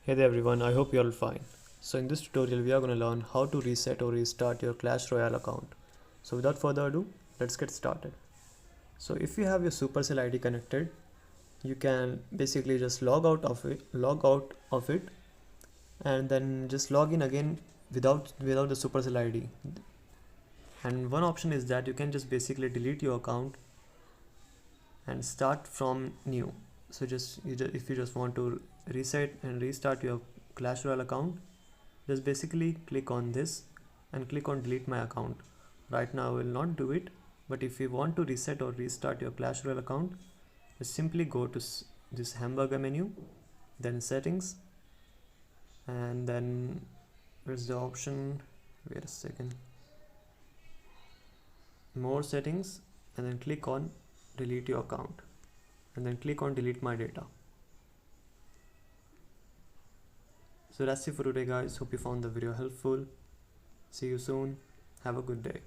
Hey there everyone, I hope you're all fine. So in this tutorial we are going to learn how to reset or restart your Clash Royale account. So without further ado, let's get started. So if you have your Supercell ID connected, you can basically just log out of it and then just log in again without the Supercell ID. And one option is that you can just basically delete your account and start from new. So if you just want to reset and restart your Clash Royale account, just basically click on this and click on delete my account. Right now I will not do it, but if you want to reset or restart your Clash Royale account, just simply go to this hamburger menu, then settings, and then there's the option, wait a second, more settings, and then click on delete your account, and then click on delete my data. So that's it for today guys, hope you found the video helpful. See you soon, have a good day.